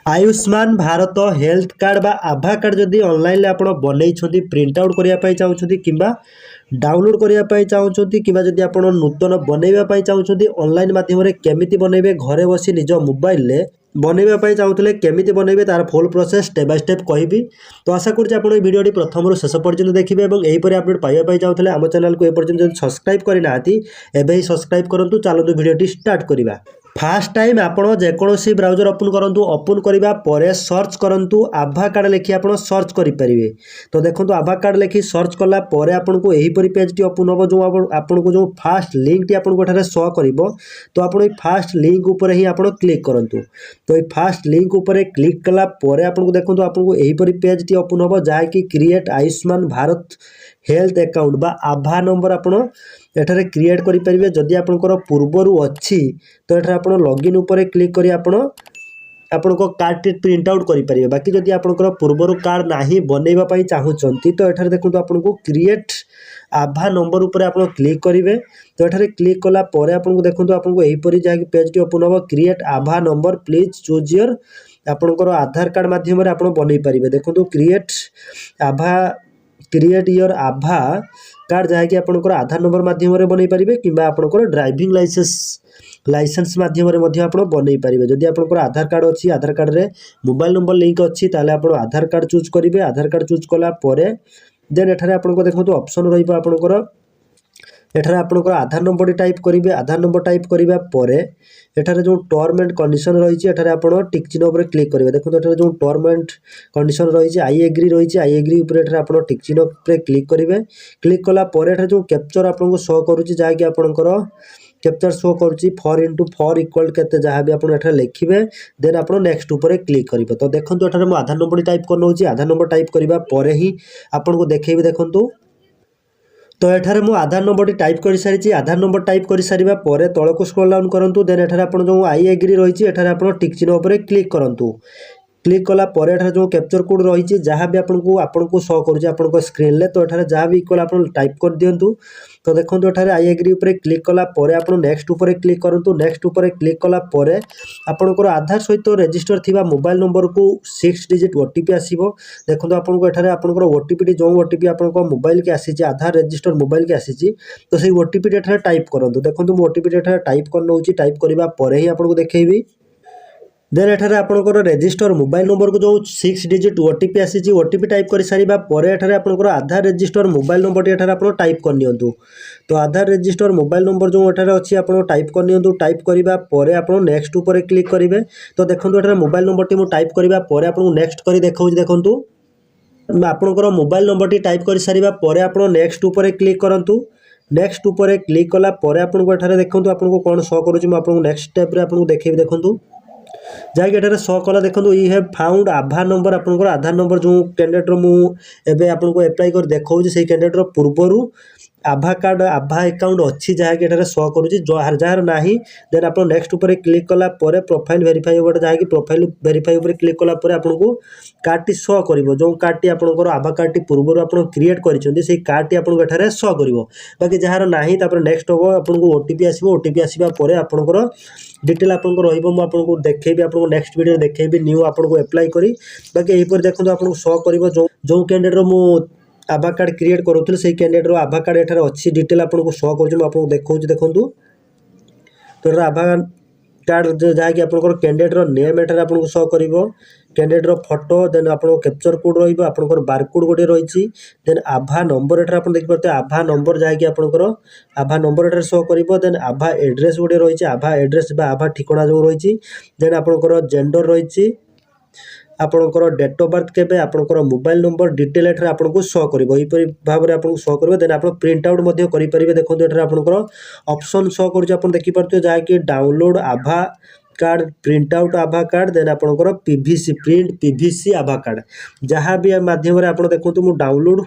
Ayushman Bharat health card बा आभा card जदि online आप बनई प्रिंट आउट करने चाहते कि डाउनलोड करने चाहते कि जदि आप नूतन बनवाई चाहते ऑनलाइन माध्यम केमी बनइबे घरे बसी निज मोबाइल बनवाई चाहते केमी बनइबे तार full process step by step कहबी। तो आशा करुँच भिडियो प्रथम शेष पर्यटन देखिए और यहीपरि अपडेट पाइबा चाहते आम चैनल को एपर्यंत सब्सक्राइब करना एवं सब्सक्राइब करूँ। चलतु भिडियो स्टार्ट करवा। फास्ट टाइम आपण जेकोसी ब्राउजर ओपन करूँ ओपन करने पर सर्च करूँ आभा कार्ड लिखि आप सर्च करेंगे। तो देखो आभा कार्ड लिखि सर्च कलापर आपन को यहीपरि पेज टी ओपन हम जो आपन को जो फास्ट लिंक टी आपको शो कर। तो आप फास्ट लिंक उपर ही आप क्लिक करूँ। तो ये फास्ट लिंक उपर क्लिक कलापर आपको देखो आपको यहीपरि पेज टी ओपन हम जहाँकि create Ayushman Bharat health account बा आभा नंबर आप एठारे क्रिएट करेंगे। जदि आपंकर पूर्वर अच्छी तो ये आप लॉगिन उपर क्लिक कर आपण कार्ड टी प्रिंट आउट करेंगे। बाकी जदि आपंकर पूर्वर कार्ड ना बनवाई चाहूँगी तो ये देखो आपको क्रिएट आभा नंबर उपर आप क्लिक करेंगे। तो ये क्लिक कलापर आपको देखो आपको यहीपरि जहाँ पेज टी ओपन हम create Abha number please choose your आपंकर आधार कार्ड मध्यम आप बनई पारे। देखो क्रिएट योर आभा कार्ड जहाँकि आपंकर आधार नंबर मध्यम बनई पारे कि आपंकर ड्राइविंग लाइसेंस मध्यम आप बनई पारे। जदि आपंकर आधार कार्ड अच्छी आधार कार्ड रे मोबाइल नंबर लिंक अच्छी ताले आप आधार कार्ड चूज करेंगे। आधार कार्ड चूज कलापर देन एठारे आपको देखो ऑप्शन रहा एठारे आपंकर आधार नंबर टाइप करेंगे। आधार नंबर टाइप करने पर एठारे जो टर्म एंड कंडीशन रही है आप टिक चिन्ह उपर क्लिक करेंगे। देखो एठारे जो टर्म एंड कंडीशन रही है आई एग्री रही है आई एग्री उपर आप टिक चिन्ह उपर क्लिक करेंगे। क्लिक कलापर एठारे जो कैप्चर आपको शो करुँच जहाँकि आपंकर कैप्चर शो करुँच 4x4 इक्वल के जहाँ भी आप लिखे देन आप नेक्स्ट उपर क्लिक करेंगे। तो देखो एठारे मुझे आधार नंबर टाइप कर आधार नंबर टाइप करने पर ही आपको देखेबी। देखो तो एठारे मु आधार नंबर टाइप कर सारी आधार नंबर टाइप कर सारा पर तौक स्क्रॉल डाउन करूँ देन एठारे आप जो आई एग्री रही है आप टिक चिन्ह उपर क्लिक करूँ। क्लिक कलापर एठारे जो कैप्चर कोड रही जहाँ भी आपको शो करुँच स्क्रीन में। तो ये जहाँ भी इक्वल आप टाइप कर दिंतु। तो देखो ये आई एग्री उपर क्लिक कलापर आप नेक्स्ट उपर क्लिक करूँ। नेक्स्ट उपर क्लिक कलापर आपंकर आधार सहित रजिस्टर थिबा मोबाइल नंबर को 6 डिजिट ओटीपी आसीबो। देखो आपको एठारे आपंकर ओटीपी जो ओटीपी आपंकर मोबाइल के आसी आधार रजिस्टर मोबाइल के आसी तो सही ओटीपी एठारे टाइप करूँ। देखो ओटीपी एठारे टाइप कर नौची टाइप करने पर ही आपको देखेबी। देन एठारे आपंकर रजिस्टर मोबाइल नंबर को जो 6 डिजिट ओटीपी आसी ओटीपी टाइप कर सारा पर एठारे आपंकर आधार रजिस्टर मोबाइल नंबर एठारे आप टाइप कर नियंतु। तो आधार रजिस्टर मोबाइल नंबर जो एठारे अच्छी आप टाइप कर नियंतु। टाइप करने पर आप नेक्स्ट उपर क्लिक करेंगे। तो देखो एठारे मोबाइल नंबर टी टाइप करने पर आपको नेक्स्ट कर देखा देखो आपंकर मोबाइल नंबर टी टाइप कर सारा पर आप नेक्स्ट उपर क्लिक करूँ। नेक्स्ट उपर क्लिक कलापर आपको एठारे देखो आपको कौन शो करूँ नेक्स्ट स्टेप आपको देखेबी। देखो जहाँकि एठारे शो कला देखो you have found Abha number आपंकर आधार नंबर जो कैंडिडेट मुझे आपको एप्लाई कर देखा से कैंडिडेट पूर्वर आभा कार्ड आभा अकाउंट अच्छी जहाँकि एठारे शो करुँच जार ना देन आप नेक्स्ट उपर क्लिक कलापर प्रोफाइल वेरीफाई गोटे जहाँकि प्रोफाइल वेरीफाई उपर क्लिक कलापर आपको कार्ड टी शो कर जो कार्ड टी आपंकर आभा कार्ड टी पूर्वर आप क्रिएट कर कार्ड टी आपको एठारे शो कर। बाकी जार ना नेक्स्ट हम आपको ओटीपी आसो ओटीपी आसवा पर आपंकर डिटेल आपको रही देखेबी आपको नेक्स्ट वीडियो देखेबी न्यू आपको एप्लाई करी। बाकी यहीपर देखो आपको शो कर जो कैंडिडेट मु आभा कार्ड क्रिएट करूँ से कैंडिडेट आभा कार्ड एठारे अच्छी डिटेल आपको शो कर देखा देखूँ। तो आभा कार्ड जहाँकि आपंकर कैंडिडेट नेम एठारे आपको शो कर कैंडिडेट फोटो देन आप कैप्चर कोड रहा बारकोड गोटे रही देन आभा नंबर एठारे आप देखिए आभा नंबर जहाँकि आपंकर आभा नंबर एठारे शो कर देन आभा एड्रेस गोटे रही आभा एड्रेस आभा ठिकाना जो रही देन आपंकर जेंडर रही आपंकर डेट ऑफ बर्थ केबे आपंकर मोबाइल नंबर डिटेल एठारे आपको शो कर भाव में आपको शो कर देन आप प्रिंट आउट करेंगे। देखो एठारे आपंकर ऑप्शन शो कर देखिपे जहाँकि डाउनलोड आभा कार्ड प्रिंट आउट आभा कार्ड देन आपंकर पीवीसी प्रिंट पीवीसी आभा कार्ड जहाँ भी माध्यम आप देखो मुझे डाउनलोड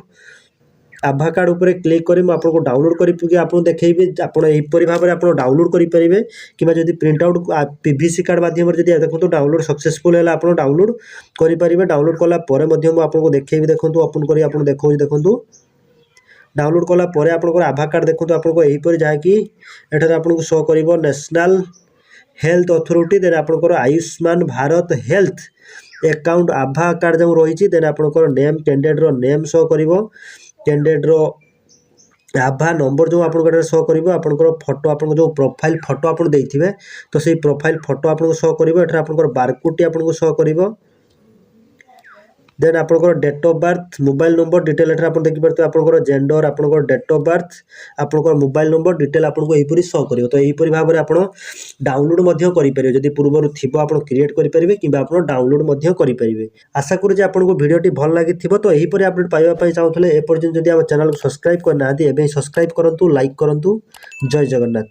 आभा कार्ड उपर क्लिक करी आपको डाउनलोड करके आपको देखेबी आपरी भाव में आप डाउनलोड करेंगे कि जब प्रिंट आउट पीवीसी कार्ड माध्यम देखो डाउनलोड सक्सेसफुल है आप डाउनलोड करेंगे। डाउनलोड कलापर आपको देखेबी देखो ओपन कर आप देखो देखो डाउनलोड कलापर आपंकर आभा कार्ड देखो आपको यहीपरि जहाँकि एठारे आपको शो कर नेशनल हेल्थ अथॉरिटी देन आपनकर आयुष्मान भारत हेल्थ अकाउंट आभा कार्ड जो रही देन आपनकर नेम कैंडिडेट रो नेम शो करिवो कैंडिडेट रो आभा नंबर जो आपन शो करिवो आपनकर फोटो आपन जो प्रोफाइल फोटो आपन देइथिबे तो सेही प्रोफाइल फोटो आपन शो करिवो एठरा आपनकर बारकोड आपन शो करिवो देन आपनकर date of birth mobile number detail एठरा आपन देखि परते आपनकर जेंडर आपनकर डेट ऑफ बर्थ आपनकर मोबाइल नंबर डिटेल आपनको एहिपरि शो करिवो तो एहिपरि भाबरे आपण डाउनलोड मध्य करि परिबे जदि पूर्वरु थिबो आपण क्रिएट करि परिबे किबा आपण डाउनलोड मध्य करि परिबे आशा करू जे आपनको वीडियोटी भल लागि थिबो तो एहिपरि अपडेट पाइबा पई चाहुथले ए पर्यंत जदि हम चैनल को सब्सक्राइब करना आदि एबे सब्सक्राइब करंतु लाइक करंतु जय जगन्नाथ।